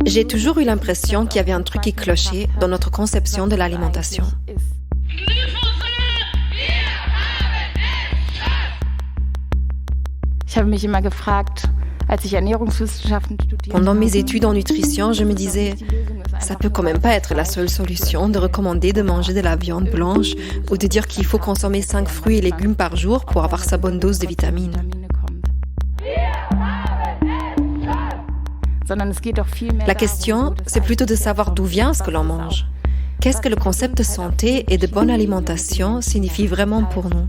J'ai toujours eu l'impression qu'il y avait un truc qui clochait dans notre conception de l'alimentation. Pendant mes études en nutrition, je me disais, ça peut quand même pas être la seule solution de recommander de manger de la viande blanche ou de dire qu'il faut consommer 5 fruits et légumes par jour pour avoir sa bonne dose de vitamines. La question, c'est plutôt de savoir d'où vient ce que l'on mange. Qu'est-ce que le concept de santé et de bonne alimentation signifie vraiment pour nous?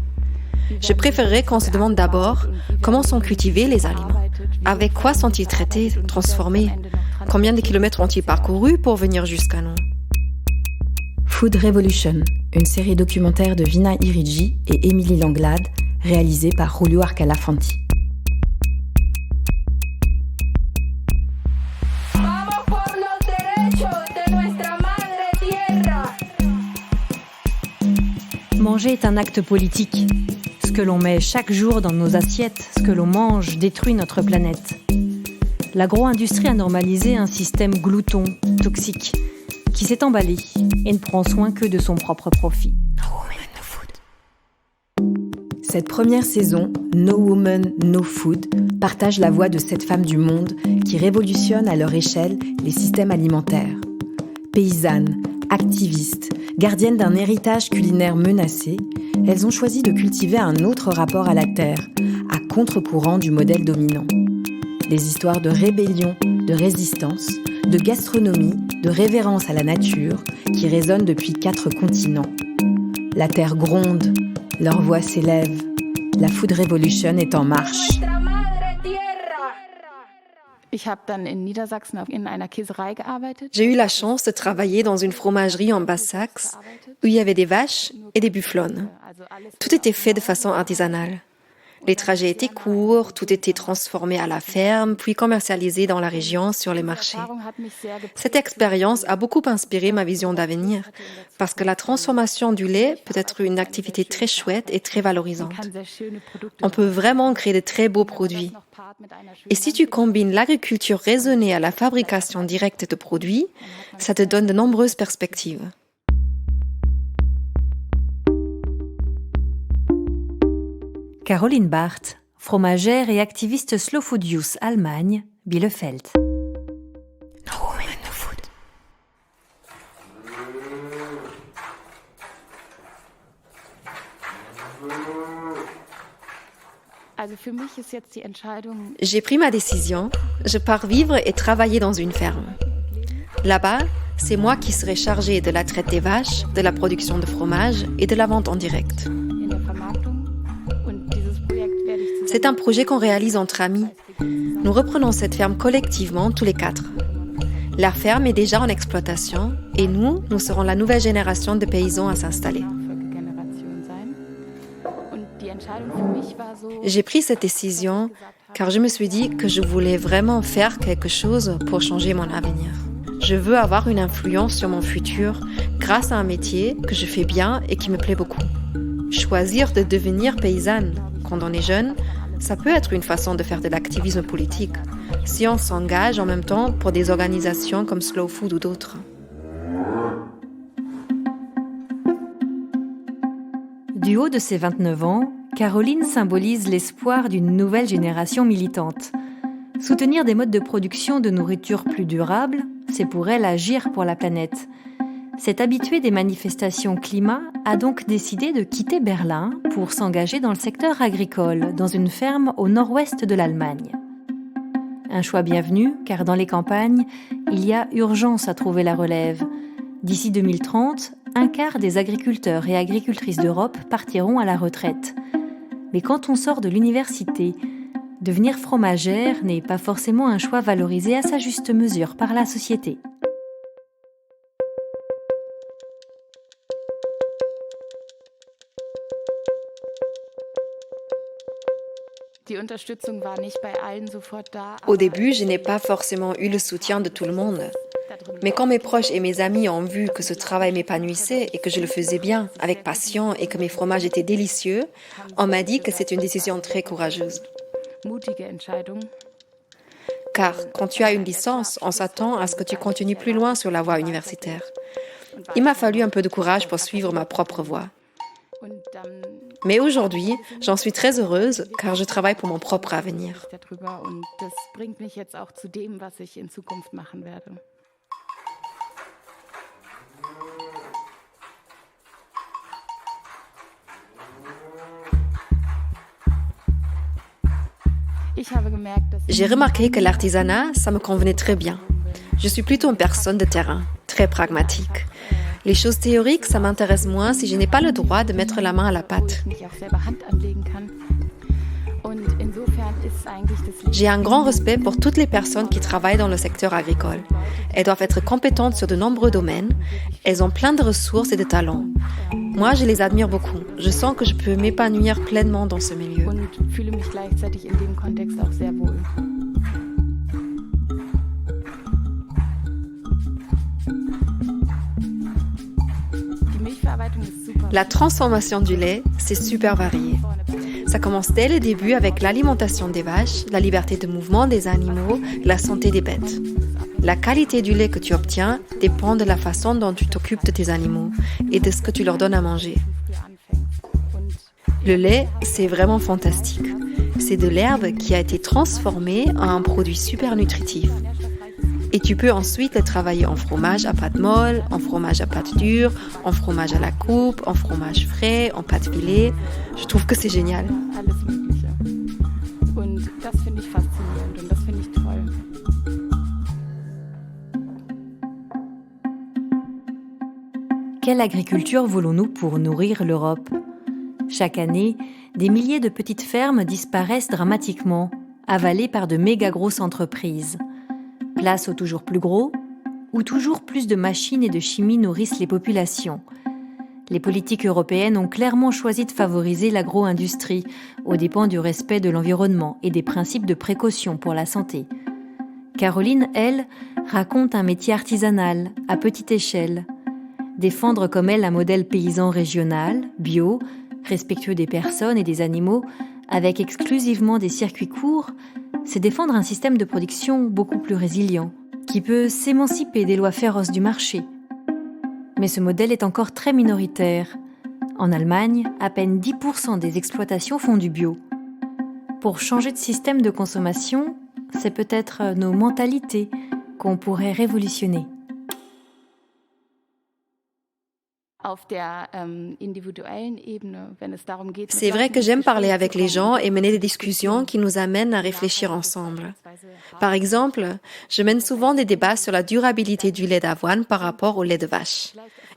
Je préférerais qu'on se demande d'abord comment sont cultivés les aliments. Avec quoi sont-ils traités, transformés? Combien de kilomètres ont-ils parcourus pour venir jusqu'à nous? Food Revolution, une série documentaire de Vina Irigi et Émilie Langlade, réalisée par Julio Arcalafanti. Manger est un acte politique. Ce que l'on met chaque jour dans nos assiettes, ce que l'on mange, détruit notre planète. L'agro-industrie a normalisé un système glouton, toxique, qui s'est emballé et ne prend soin que de son propre profit. Cette première saison, No Woman, No Food, partage la voix de 7 femmes du monde qui révolutionnent à leur échelle les systèmes alimentaires. Paysannes, activistes, gardiennes d'un héritage culinaire menacé, elles ont choisi de cultiver un autre rapport à la terre, à contre-courant du modèle dominant. Des histoires de rébellion, de résistance, de gastronomie, de révérence à la nature qui résonnent depuis 4 continents. La terre gronde, leur voix s'élève. La Food Revolution est en marche. J'ai eu la chance de travailler dans une fromagerie en Basse-Saxe où il y avait des vaches et des bufflonnes. Tout était fait de façon artisanale. Les trajets étaient courts, tout était transformé à la ferme, puis commercialisé dans la région sur les marchés. Cette expérience a beaucoup inspiré ma vision d'avenir, parce que la transformation du lait peut être une activité très chouette et très valorisante. On peut vraiment créer de très beaux produits. Et si tu combines l'agriculture raisonnée à la fabrication directe de produits, ça te donne de nombreuses perspectives. Caroline Barth, fromagère et activiste Slow Food Youth Allemagne, Bielefeld. No Woman, No Food. J'ai pris ma décision, je pars vivre et travailler dans une ferme. Là-bas, c'est moi qui serai chargée de la traite des vaches, de la production de fromage et de la vente en direct. C'est un projet qu'on réalise entre amis. Nous reprenons cette ferme collectivement tous les 4. La ferme est déjà en exploitation et nous serons la nouvelle génération de paysans à s'installer. J'ai pris cette décision car je me suis dit que je voulais vraiment faire quelque chose pour changer mon avenir. Je veux avoir une influence sur mon futur grâce à un métier que je fais bien et qui me plaît beaucoup. Choisir de devenir paysanne quand on est jeune, ça peut être une façon de faire de l'activisme politique, si on s'engage en même temps pour des organisations comme Slow Food ou d'autres. Du haut de ses 29 ans, Caroline symbolise l'espoir d'une nouvelle génération militante. Soutenir des modes de production de nourriture plus durables, c'est pour elle agir pour la planète. Cette habituée des manifestations climat a donc décidé de quitter Berlin pour s'engager dans le secteur agricole, dans une ferme au nord-ouest de l'Allemagne. Un choix bienvenu, car dans les campagnes, il y a urgence à trouver la relève. D'ici 2030, un quart des agriculteurs et agricultrices d'Europe partiront à la retraite. Mais quand on sort de l'université, devenir fromagère n'est pas forcément un choix valorisé à sa juste mesure par la société. Au début, je n'ai pas forcément eu le soutien de tout le monde. Mais quand mes proches et mes amis ont vu que ce travail m'épanouissait et que je le faisais bien, avec passion et que mes fromages étaient délicieux, on m'a dit que c'est une décision très courageuse. Car quand tu as une licence, on s'attend à ce que tu continues plus loin sur la voie universitaire. Il m'a fallu un peu de courage pour suivre ma propre voie. Mais aujourd'hui, j'en suis très heureuse car je travaille pour mon propre avenir. J'ai remarqué que l'artisanat, ça me convenait très bien. Je suis plutôt une personne de terrain, très pragmatique. Les choses théoriques, ça m'intéresse moins si je n'ai pas le droit de mettre la main à la pâte. J'ai un grand respect pour toutes les personnes qui travaillent dans le secteur agricole. Elles doivent être compétentes sur de nombreux domaines. Elles ont plein de ressources et de talents. Moi, je les admire beaucoup. Je sens que je peux m'épanouir pleinement dans ce milieu. La transformation du lait, c'est super varié. Ça commence dès le début avec l'alimentation des vaches, la liberté de mouvement des animaux, la santé des bêtes. La qualité du lait que tu obtiens dépend de la façon dont tu t'occupes de tes animaux et de ce que tu leur donnes à manger. Le lait, c'est vraiment fantastique. C'est de l'herbe qui a été transformée en un produit super nutritif. Et tu peux ensuite le travailler en fromage à pâte molle, en fromage à pâte dure, en fromage à la coupe, en fromage frais, en pâte filée. Je trouve que c'est génial. Quelle agriculture voulons-nous pour nourrir l'Europe ? Chaque année, des milliers de petites fermes disparaissent dramatiquement, avalées par de méga grosses entreprises. Place aux toujours plus gros, où toujours plus de machines et de chimie nourrissent les populations. Les politiques européennes ont clairement choisi de favoriser l'agro-industrie, aux dépens du respect de l'environnement et des principes de précaution pour la santé. Caroline, elle, raconte un métier artisanal, à petite échelle. Défendre comme elle un modèle paysan régional, bio, respectueux des personnes et des animaux, avec exclusivement des circuits courts, c'est défendre un système de production beaucoup plus résilient, qui peut s'émanciper des lois féroces du marché. Mais ce modèle est encore très minoritaire. En Allemagne, à peine 10% des exploitations font du bio. Pour changer de système de consommation, c'est peut-être nos mentalités qu'on pourrait révolutionner. C'est vrai que j'aime parler avec les gens et mener des discussions qui nous amènent à réfléchir ensemble. Par exemple, je mène souvent des débats sur la durabilité du lait d'avoine par rapport au lait de vache.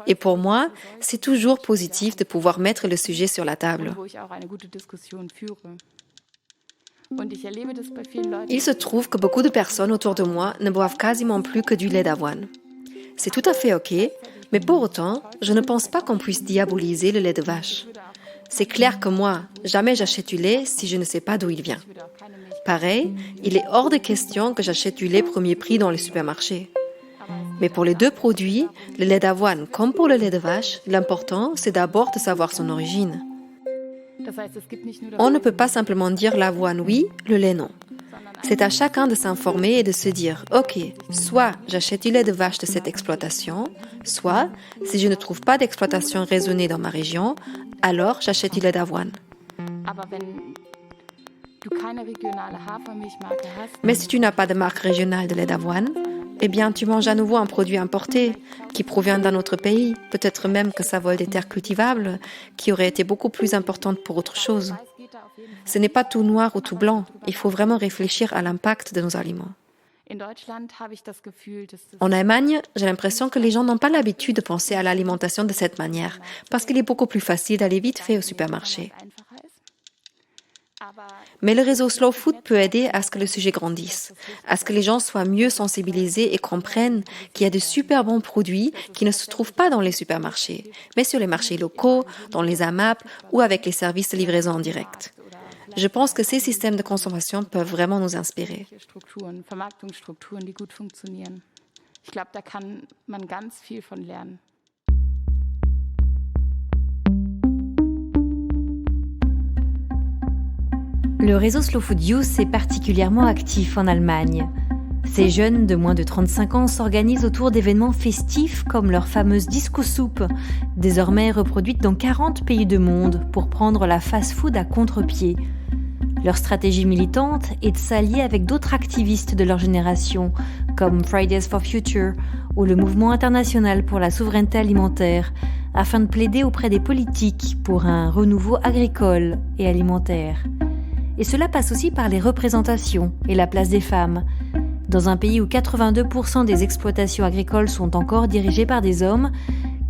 Et pour moi, c'est toujours positif de pouvoir mettre le sujet sur la table. Il se trouve que beaucoup de personnes autour de moi ne boivent quasiment plus que du lait d'avoine. C'est tout à fait OK, mais pour autant, je ne pense pas qu'on puisse diaboliser le lait de vache. C'est clair que moi, jamais j'achète du lait si je ne sais pas d'où il vient. Pareil, il est hors de question que j'achète du lait premier prix dans les supermarchés. Mais pour les deux produits, le lait d'avoine comme pour le lait de vache, l'important, c'est d'abord de savoir son origine. On ne peut pas simplement dire l'avoine oui, le lait non. C'est à chacun de s'informer et de se dire « Ok, soit j'achète du lait de vache de cette exploitation, soit, si je ne trouve pas d'exploitation raisonnée dans ma région, alors j'achète du lait d'avoine. » Mais si tu n'as pas de marque régionale de lait d'avoine, eh bien tu manges à nouveau un produit importé qui provient d'un autre pays, peut-être même que ça vole des terres cultivables qui auraient été beaucoup plus importantes pour autre chose. Ce n'est pas tout noir ou tout blanc, il faut vraiment réfléchir à l'impact de nos aliments. En Allemagne, j'ai l'impression que les gens n'ont pas l'habitude de penser à l'alimentation de cette manière, parce qu'il est beaucoup plus facile d'aller vite fait au supermarché. Mais le réseau Slow Food peut aider à ce que le sujet grandisse, à ce que les gens soient mieux sensibilisés et comprennent qu'il y a de super bons produits qui ne se trouvent pas dans les supermarchés, mais sur les marchés locaux, dans les AMAP ou avec les services de livraison en direct. Je pense que ces systèmes de consommation peuvent vraiment nous inspirer. Le réseau Slow Food Youth est particulièrement actif en Allemagne. Ces jeunes de moins de 35 ans s'organisent autour d'événements festifs comme leur fameuse disco soup, désormais reproduite dans 40 pays du monde pour prendre la fast-food à contre-pied. Leur stratégie militante est de s'allier avec d'autres activistes de leur génération, comme Fridays for Future ou le Mouvement international pour la souveraineté alimentaire, afin de plaider auprès des politiques pour un renouveau agricole et alimentaire. Et cela passe aussi par les représentations et la place des femmes. Dans un pays où 82% des exploitations agricoles sont encore dirigées par des hommes,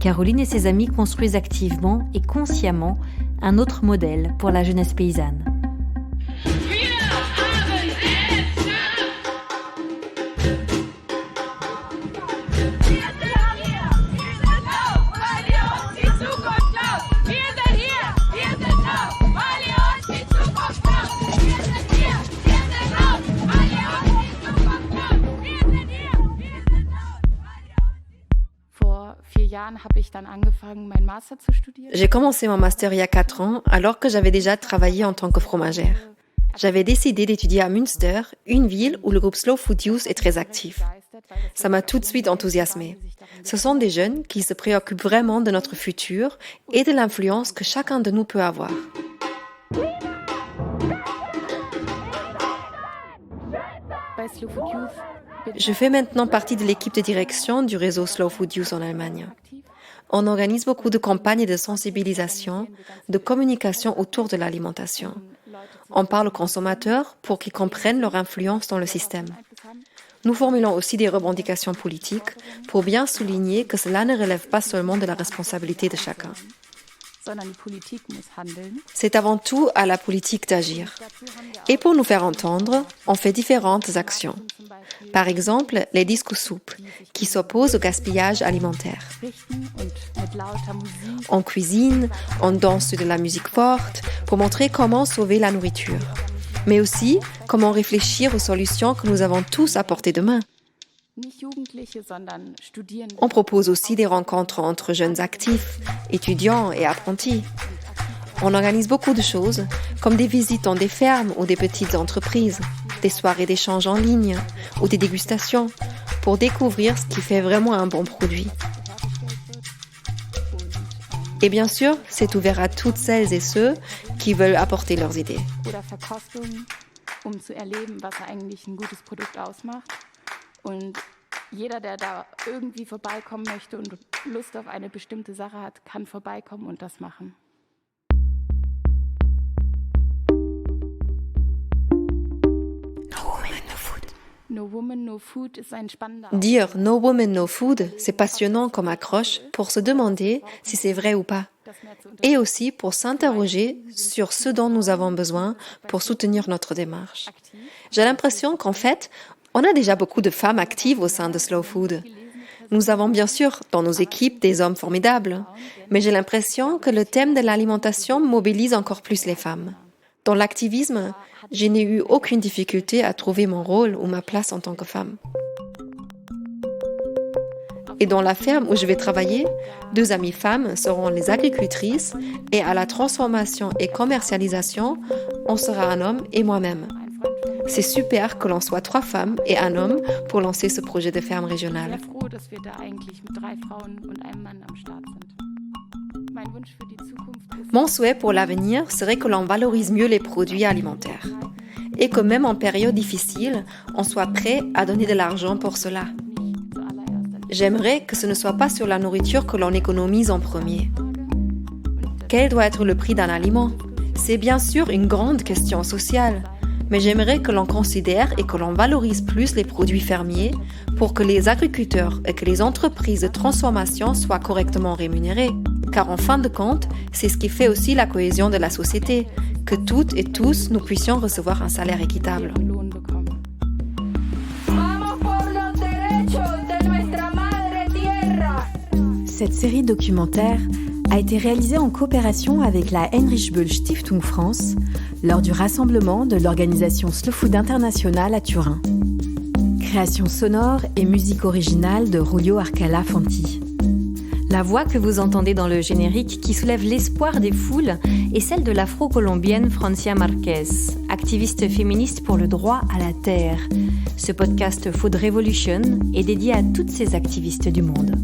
Caroline et ses amis construisent activement et consciemment un autre modèle pour la jeunesse paysanne. J'ai commencé mon master il y a 4 ans, alors que j'avais déjà travaillé en tant que fromagère. J'avais décidé d'étudier à Münster, une ville où le groupe Slow Food Youth est très actif. Ça m'a tout de suite enthousiasmée. Ce sont des jeunes qui se préoccupent vraiment de notre futur et de l'influence que chacun de nous peut avoir. Je fais maintenant partie de l'équipe de direction du réseau Slow Food Youth en Allemagne. On organise beaucoup de campagnes de sensibilisation, de communication autour de l'alimentation. On parle aux consommateurs pour qu'ils comprennent leur influence dans le système. Nous formulons aussi des revendications politiques pour bien souligner que cela ne relève pas seulement de la responsabilité de chacun. C'est avant tout à la politique d'agir. Et pour nous faire entendre, on fait différentes actions. Par exemple, les disco soup, qui s'opposent au gaspillage alimentaire. On cuisine, on danse de la musique forte pour montrer comment sauver la nourriture. Mais aussi comment réfléchir aux solutions que nous avons tous à portée de main. On propose aussi des rencontres entre jeunes actifs, étudiants et apprentis. On organise beaucoup de choses, comme des visites dans des fermes ou des petites entreprises, des soirées d'échange en ligne ou des dégustations, pour découvrir ce qui fait vraiment un bon produit. Et bien sûr, c'est ouvert à toutes celles et ceux qui veulent apporter leurs idées. Und jeder, der da irgendwie vorbeikommen möchte und Lust auf eine bestimmte Sache hat, kann vorbeikommen und das machen. No Woman, No Food ist ein spannender... Dire No Woman, No Food, c'est passionnant comme accroche pour se demander si c'est vrai ou pas. Et aussi pour s'interroger sur ce dont nous avons besoin pour soutenir notre démarche. J'ai l'impression qu'en fait, on a déjà beaucoup de femmes actives au sein de Slow Food. Nous avons bien sûr dans nos équipes des hommes formidables, mais j'ai l'impression que le thème de l'alimentation mobilise encore plus les femmes. Dans l'activisme, je n'ai eu aucune difficulté à trouver mon rôle ou ma place en tant que femme. Et dans la ferme où je vais travailler, 2 amies femmes seront les agricultrices et à la transformation et commercialisation, on sera un homme et moi-même. C'est super que l'on soit 3 femmes et un homme pour lancer ce projet de ferme régionale. Mon souhait pour l'avenir serait que l'on valorise mieux les produits alimentaires et que même en période difficile, on soit prêt à donner de l'argent pour cela. J'aimerais que ce ne soit pas sur la nourriture que l'on économise en premier. Quel doit être le prix d'un aliment ? C'est bien sûr une grande question sociale. Mais j'aimerais que l'on considère et que l'on valorise plus les produits fermiers pour que les agriculteurs et que les entreprises de transformation soient correctement rémunérés. Car en fin de compte, c'est ce qui fait aussi la cohésion de la société, que toutes et tous nous puissions recevoir un salaire équitable. Cette série documentaire a été réalisée en coopération avec la Heinrich Böll Stiftung France lors du rassemblement de l'organisation Slow Food International à Turin. Création sonore et musique originale de Julio Arcala Fanti. La voix que vous entendez dans le générique qui soulève l'espoir des foules est celle de l'afro-colombienne Francia Marquez, activiste féministe pour le droit à la terre. Ce podcast Food Revolution est dédié à toutes ces activistes du monde.